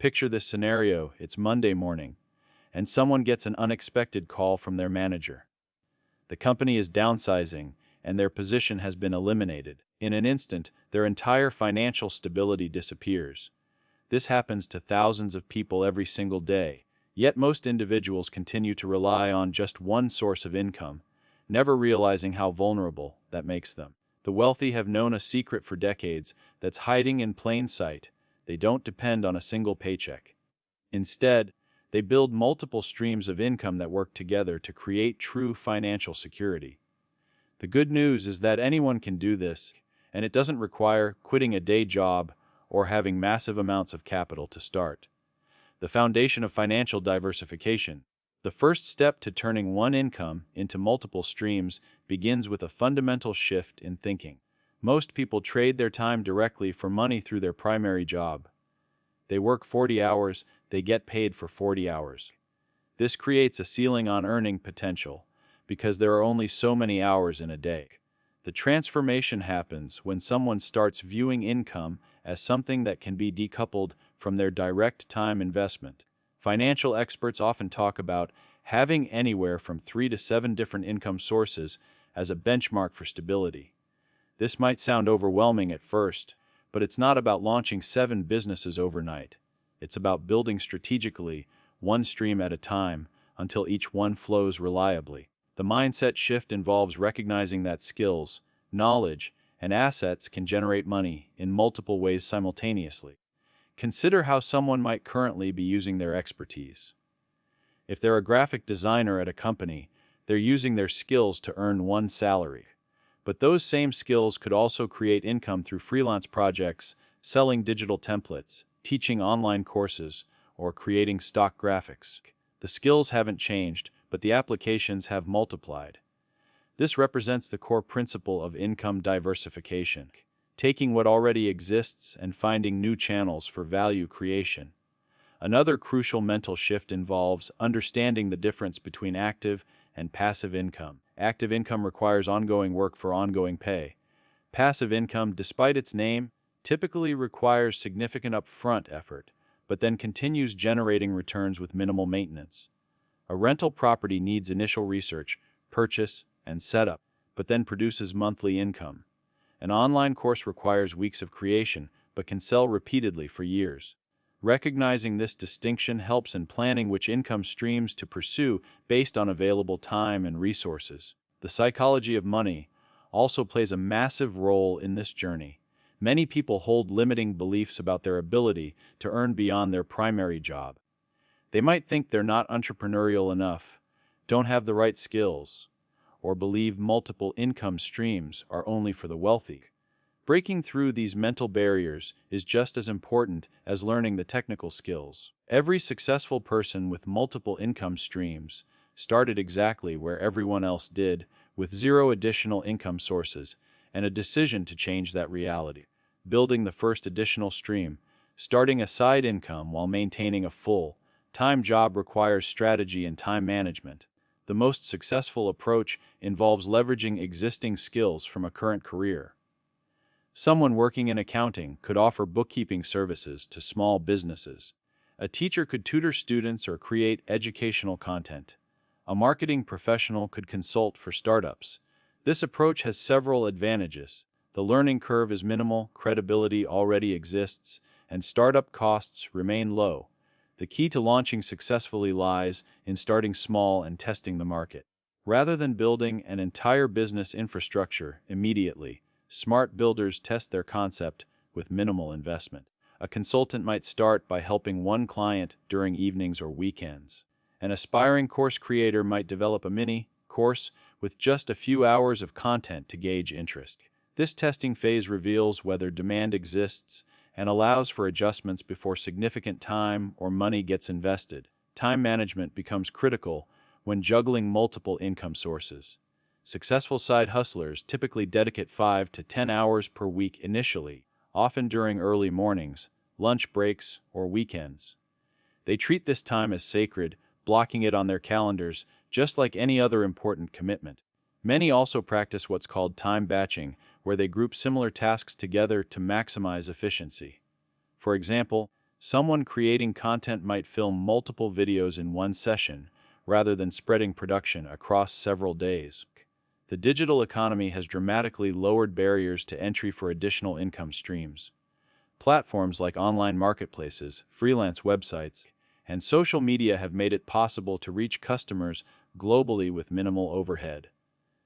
Picture this scenario: it's Monday morning, and someone gets an unexpected call from their manager. The company is downsizing, and their position has been eliminated. In an instant, their entire financial stability disappears. This happens to thousands of people every single day, yet most individuals continue to rely on just one source of income, never realizing how vulnerable that makes them. The wealthy have known a secret for decades that's hiding in plain sight. They don't depend on a single paycheck. Instead, they build multiple streams of income that work together to create true financial security. The good news is that anyone can do this, and it doesn't require quitting a day job or having massive amounts of capital to start. The foundation of financial diversification. The first step to turning one income into multiple streams begins with a fundamental shift in thinking. Most people trade their time directly for money through their primary job. They work 40 hours, they get paid for 40 hours. This creates a ceiling on earning potential, because there are only so many hours in a day. The transformation happens when someone starts viewing income as something that can be decoupled from their direct time investment. Financial experts often talk about having anywhere from 3 to 7 different income sources as a benchmark for stability. This might sound overwhelming at first, but it's not about launching 7 businesses overnight. It's about building strategically, one stream at a time, until each one flows reliably. The mindset shift involves recognizing that skills, knowledge, and assets can generate money in multiple ways simultaneously. Consider how someone might currently be using their expertise. If they're a graphic designer at a company, they're using their skills to earn one salary. But those same skills could also create income through freelance projects, selling digital templates, teaching online courses, or creating stock graphics. The skills haven't changed, but the applications have multiplied. This represents the core principle of income diversification, taking what already exists and finding new channels for value creation. Another crucial mental shift involves understanding the difference between active and passive income. Active income requires ongoing work for ongoing pay. Passive income, despite its name, typically requires significant upfront effort, but then continues generating returns with minimal maintenance. A rental property needs initial research, purchase, and setup, but then produces monthly income. An online course requires weeks of creation, but can sell repeatedly for years. Recognizing this distinction helps in planning which income streams to pursue based on available time and resources. The psychology of money also plays a massive role in this journey. Many people hold limiting beliefs about their ability to earn beyond their primary job. They might think they're not entrepreneurial enough, don't have the right skills, or believe multiple income streams are only for the wealthy. Breaking through these mental barriers is just as important as learning the technical skills. Every successful person with multiple income streams started exactly where everyone else did, with 0 additional income sources and a decision to change that reality. Building the first additional stream, starting a side income while maintaining a full-time job requires strategy and time management. The most successful approach involves leveraging existing skills from a current career. Someone working in accounting could offer bookkeeping services to small businesses. A teacher could tutor students or create educational content. A marketing professional could consult for startups. This approach has several advantages. The learning curve is minimal, credibility already exists, and startup costs remain low. The key to launching successfully lies in starting small and testing the market. Rather than building an entire business infrastructure immediately, smart builders test their concept with minimal investment. A consultant might start by helping one client during evenings or weekends. An aspiring course creator might develop a mini-course with just a few hours of content to gauge interest. This testing phase reveals whether demand exists and allows for adjustments before significant time or money gets invested. Time management becomes critical when juggling multiple income sources. Successful side hustlers typically dedicate 5 to 10 hours per week initially, often during early mornings, lunch breaks, or weekends. They treat this time as sacred, blocking it on their calendars just like any other important commitment. Many also practice what's called time batching, where they group similar tasks together to maximize efficiency. For example, Someone creating content might film multiple videos in one session, rather than spreading production across several days. The digital economy has dramatically lowered barriers to entry for additional income streams. Platforms like online marketplaces, freelance websites, and social media have made it possible to reach customers globally with minimal overhead.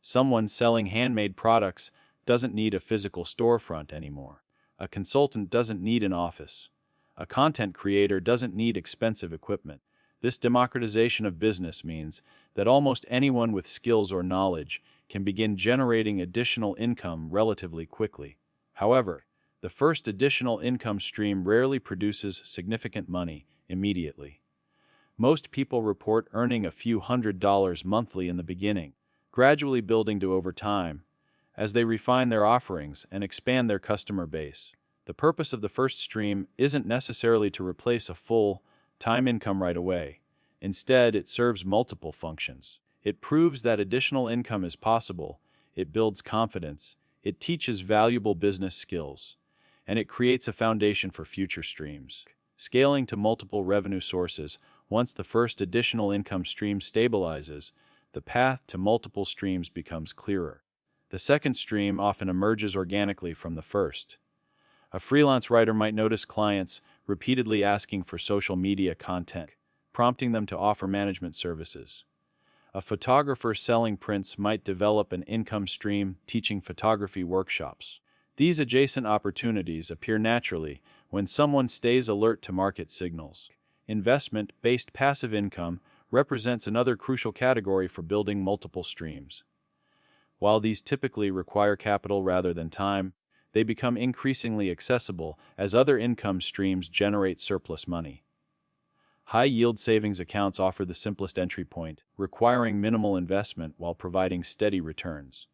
Someone selling handmade products doesn't need a physical storefront anymore. A consultant doesn't need an office. A content creator doesn't need expensive equipment. This democratization of business means that almost anyone with skills or knowledge can begin generating additional income relatively quickly. However, the first additional income stream rarely produces significant money immediately. Most people report earning a few $100s monthly in the beginning, gradually building to over time, as they refine their offerings and expand their customer base. The purpose of the first stream isn't necessarily to replace a full-time income right away. Instead, it serves multiple functions. It proves that additional income is possible, it builds confidence, it teaches valuable business skills, and it creates a foundation for future streams. Scaling to multiple revenue sources. Once the first additional income stream stabilizes, the path to multiple streams becomes clearer. The second stream often emerges organically from the first. A freelance writer might notice clients repeatedly asking for social media content, prompting them to offer management services. A photographer selling prints might develop an income stream teaching photography workshops. These adjacent opportunities appear naturally when someone stays alert to market signals. Investment-based passive income represents another crucial category for building multiple streams. While these typically require capital rather than time, they become increasingly accessible as other income streams generate surplus money. High-yield savings accounts offer the simplest entry point, requiring minimal investment while providing steady returns.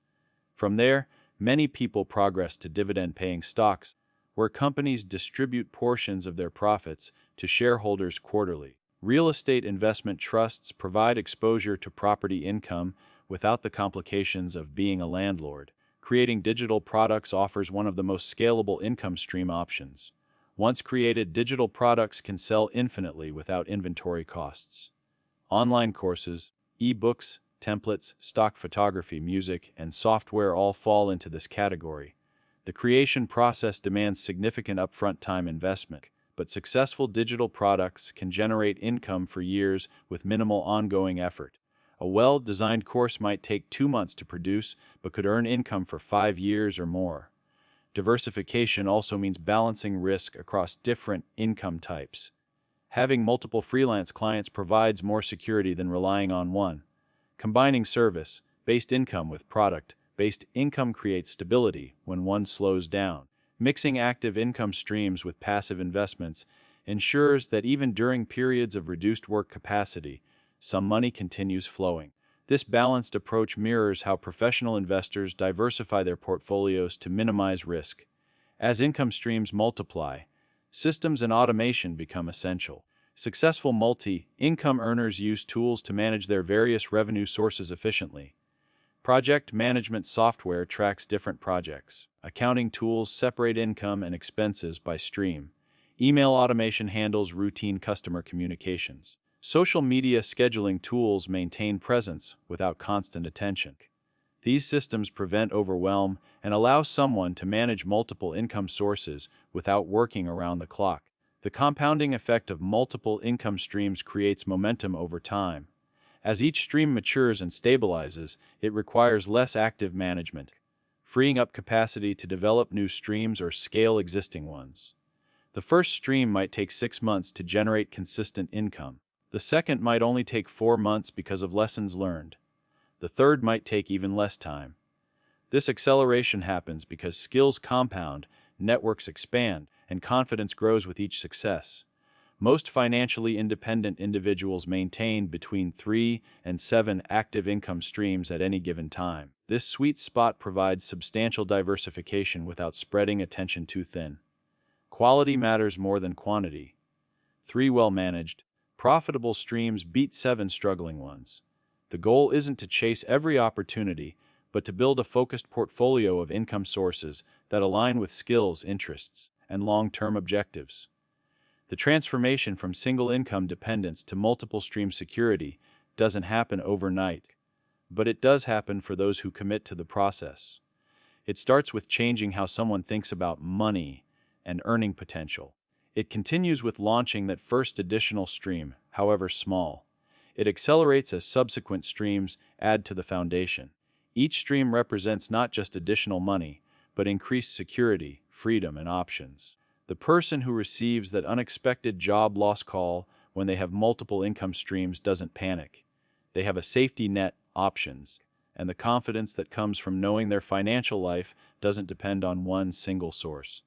From there, many people progress to dividend-paying stocks, where companies distribute portions of their profits to shareholders quarterly. Real estate investment trusts provide exposure to property income without the complications of being a landlord. Creating digital products offers one of the most scalable income stream options. Once created, digital products can sell infinitely without inventory costs. Online courses, e-books, templates, stock photography, music, and software all fall into this category. The creation process demands significant upfront time investment, but successful digital products can generate income for years with minimal ongoing effort. A well-designed course might take 2 months to produce, but could earn income for 5 years or more. Diversification also means balancing risk across different income types. Having multiple freelance clients provides more security than relying on one. Combining service-based income with product-based income creates stability when one slows down. Mixing active income streams with passive investments ensures that even during periods of reduced work capacity, some money continues flowing. This balanced approach mirrors how professional investors diversify their portfolios to minimize risk. As income streams multiply, systems and automation become essential. Successful multi-income earners use tools to manage their various revenue sources efficiently. Project management software tracks different projects. Accounting tools separate income and expenses by stream. Email automation handles routine customer communications. Social media scheduling tools maintain presence without constant attention. These systems prevent overwhelm and allow someone to manage multiple income sources without working around the clock. The compounding effect of multiple income streams creates momentum over time. As each stream matures and stabilizes, it requires less active management, freeing up capacity to develop new streams or scale existing ones. The first stream might take 6 months to generate consistent income. The second might only take 4 months because of lessons learned. The third might take even less time. This acceleration happens because skills compound, networks expand, and confidence grows with each success. Most financially independent individuals maintain between 3 and 7 active income streams at any given time. This sweet spot provides substantial diversification without spreading attention too thin. Quality matters more than quantity. 3 well-managed, profitable streams beat 7 struggling ones. The goal isn't to chase every opportunity, but to build a focused portfolio of income sources that align with skills, interests, and long-term objectives. The transformation from single income dependence to multiple stream security doesn't happen overnight, but it does happen for those who commit to the process. It starts with changing how someone thinks about money and earning potential. It continues with launching that first additional stream, however small. It accelerates as subsequent streams add to the foundation. Each stream represents not just additional money, but increased security, freedom, and options. The person who receives that unexpected job loss call when they have multiple income streams doesn't panic. They have a safety net, options, and the confidence that comes from knowing their financial life doesn't depend on one single source.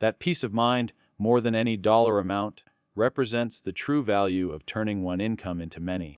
That peace of mind, more than any dollar amount, represents the true value of turning one income into many.